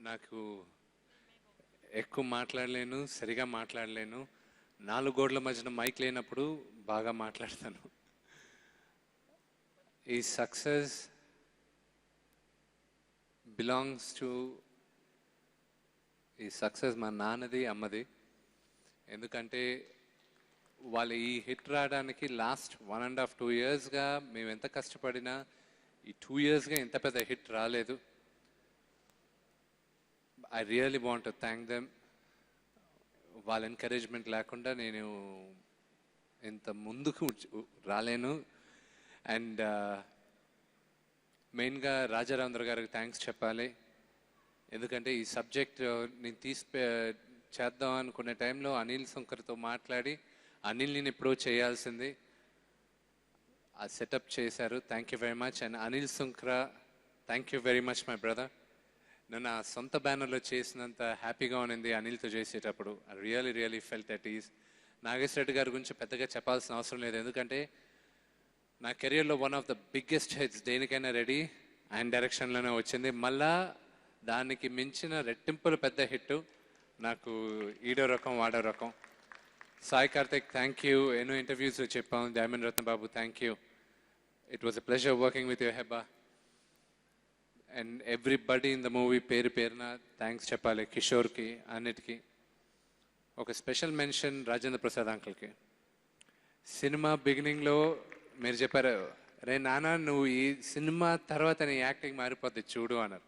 నాకు ఎక్కువ మాట్లాడలేను, సరిగా మాట్లాడలేను. 4 గోడల మధ్యన మైక్ లేనప్పుడు బాగా మాట్లాడతాను. ఈ సక్సెస్ బిలాంగ్స్ టు ఈ సక్సెస్ మా నాన్నది, అమ్మది. ఎందుకంటే వాళ్ళు ఈ హిట్ రావడానికి లాస్ట్ 1.5 2 yearsగా మేము ఎంత కష్టపడినా ఈ 2 yearsగా ఇంత పెద్ద హిట్ రాలేదు. I really want to thank them. వాళ్ళ ఎంకరేజ్మెంట్ లేకుండా నేను ఇంత ముందుకు రాలేను. అండ్ మెయిన్గా రాజారాంధ్ర గారికి థ్యాంక్స్ చెప్పాలి. ఎందుకంటే ఈ సబ్జెక్ట్ నేను చేద్దాం అనుకునే టైంలో అనిల్ సుంకర్తో మాట్లాడి అనిల్ నేను ఎప్పుడో చేయాల్సింది ఆ సెటప్ చేశారు. Thank you very much. And Anil Sunkara, thank you very much my brother. నన్ను ఆ సొంత బ్యానర్లో చేసినంత హ్యాపీగా ఉన్నింది అనిల్తో చేసేటప్పుడు. I really felt that is. Nageswara Reddy గారి గురించి పెద్దగా చెప్పాల్సిన అవసరం లేదు. ఎందుకంటే నా కెరియర్లో one of the biggest hits దేనికైనా రెడీ ఆయన డైరెక్షన్లోనే వచ్చింది. మళ్ళా దానికి మించిన రెట్టింపులు పెద్ద హిట్ నాకు ఈడో రకం వాడో రకం. Sai Karthik, thank you. ఎన్నో ఇంటర్వ్యూస్ చెప్పాం. Diamond Ratna Babu, thank you. It was a pleasure working with you Hebba. And everybody in the movie పేరు పేరున థ్యాంక్స్ చెప్పాలి. కిషోర్కి, అన్నిటికీ. ఒక స్పెషల్ మెన్షన్ రాజేంద్ర ప్రసాద్ అంకుల్కి. సినిమా బిగినింగ్లో మీరు చెప్పారు, రే నాన్న నువ్వు ఈ సినిమా తర్వాత నీ యాక్టింగ్ మారిపోద్ది చూడు అన్నారు.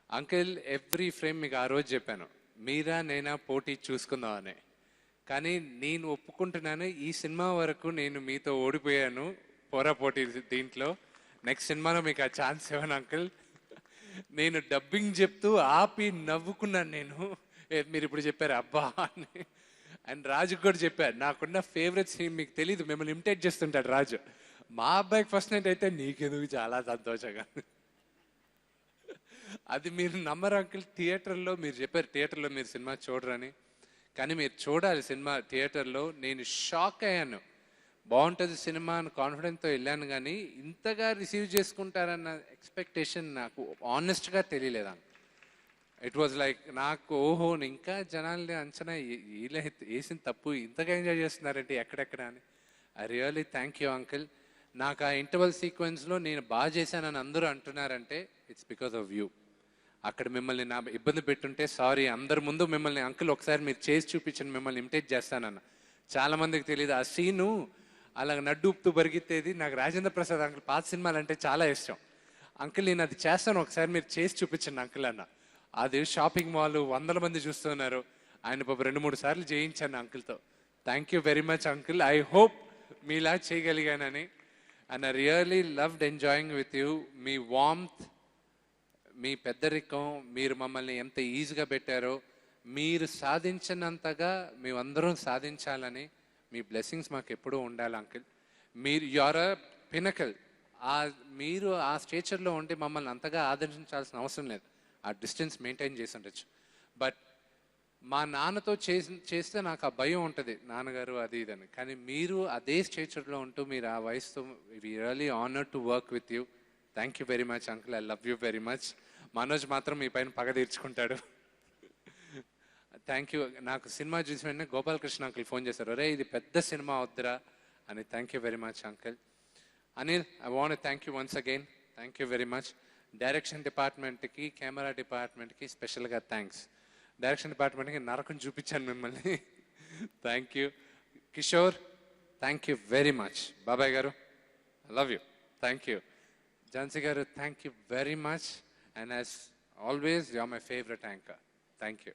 అంకిల్ ఎవ్రీ ఫ్రేమ్ మీకు ఆ రోజు చెప్పాను, మీరా నేనా పోటీ చూసుకుందామని. కానీ నేను ఒప్పుకుంటున్నాను, ఈ సినిమా వరకు నేను మీతో ఓడిపోయాను పోటీ దీంట్లో. నెక్స్ట్ సినిమాలో మీకు ఆ ఛాన్స్ ఇవ్వను అంకుల్. నేను డబ్బింగ్ చెప్తూ ఆపి నవ్వుకున్నాను నేను. మీరు ఇప్పుడు చెప్పారు అబ్బా అని. అండ్ రాజుకు కూడా చెప్పారు, నాకున్న ఫేవరెట్ సీన్ మీకు తెలీదు, మిమ్మల్ని ఇమిటేట్ చేస్తుంటాడు రాజు. మా అబ్బాయికి ఫస్ట్ నైట్ అయితే నీకెందుకు చాలా సంతోషంగా. అది మీరు నమ్మరు అంకుల్. థియేటర్లో మీరు చెప్పారు థియేటర్లో మీరు సినిమా చూడరని, కానీ మీరు చూడాలి సినిమా థియేటర్లో. నేను షాక్ అయ్యాను. బాగుంటుంది సినిమా అని కాన్ఫిడెన్స్తో వెళ్ళాను, కానీ ఇంతగా రిసీవ్ చేసుకుంటారన్న ఎక్స్పెక్టేషన్ నాకు ఆనెస్ట్గా తెలియలేదు. ఇట్ వాజ్ లైక్ నాకు ఓహో ఇంకా జనాల్ని అంచనా ఇలా వేసిన తప్పు ఇంతగా ఎంజాయ్ చేస్తున్నారంటే ఎక్కడెక్కడ అని. I really thank you uncle. నాకు ఆ ఇంటర్వల్ సీక్వెన్స్లో నేను బాగా చేశానని అందరూ అంటున్నారంటే ఇట్స్ బికాస్ ఆఫ్ యూ. అక్కడ మిమ్మల్ని నా ఇబ్బంది పెట్టుంటే సారీ. అందరి ముందు మిమ్మల్ని అంకుల్ ఒకసారి మీరు చేసి చూపించండి, మిమ్మల్ని ఇమిటేట్ చేస్తానన్న. చాలామందికి తెలియదు ఆ సీను. అలా నడ్డూపుతూ పరిగెత్తేది నాకు రాజేంద్ర ప్రసాద్ అంకుల్ పాత సినిమాలు అంటే చాలా ఇష్టం. అంకుల్ నేను అది చేస్తాను, ఒకసారి మీరు చేసి చూపించండి అంకుల్ అన్న. అది షాపింగ్ మాల్ 100 మంది చూస్తున్నారు. ఆయన 2-3 సార్లు చేయించాను అంకుల్తో. Thank you very much uncle. I hope మీలా చేయగలిగానని. And I really loved enjoying with you. మీ వార్మ్త్, మీ పెద్దరికం, మీరు మమ్మల్ని ఎంత ఈజీగా పెట్టారో, మీరు సాధించినంతగా మేమందరం సాధించాలని మీ బ్లెస్సింగ్స్ మాకు ఎప్పుడూ ఉండాలి అంకుల్. మీరు యువర్ అ పినకల్. మీరు ఆ స్టేచర్లో ఉండి మమ్మల్ని అంతగా ఆదరించాల్సిన అవసరం లేదు. ఆ డిస్టెన్స్ మెయింటైన్ చేసి ఉండొచ్చు. బట్ మా నాన్నతో చేస్తే నాకు ఆ భయం ఉంటుంది, నాన్నగారు అది ఇదని. కానీ మీరు అదే స్టేచర్లో ఉంటూ మీరు ఆ వయసుతో we really honoured to work with you. Thank you very much uncle. I love you very much. Manoj మాత్రం మీ పైన పగ తీర్చుకుంటాడు. Thank you. నాకు సినిమా చూసిన వెంటనే గోపాలకృష్ణ అంకుల్ ఫోన్ చేశారు, అరే ఇది పెద్ద సినిమా వద్దురా అని. Thank you very much uncle. Anil, I want thank you once again. Thank you very much. Direction డిపార్ట్మెంట్కి, కెమెరా డిపార్ట్మెంట్కి స్పెషల్గా థ్యాంక్స్. డైరెక్షన్ డిపార్ట్మెంట్కి నరకం చూపించాను మిమ్మల్ని. Thank you. Kishore, thank you very much. బాబాయ్ గారు, I love you. Thank you. Jhansi గారు, thank you very much. And as always, you are my favorite anchor. Thank you.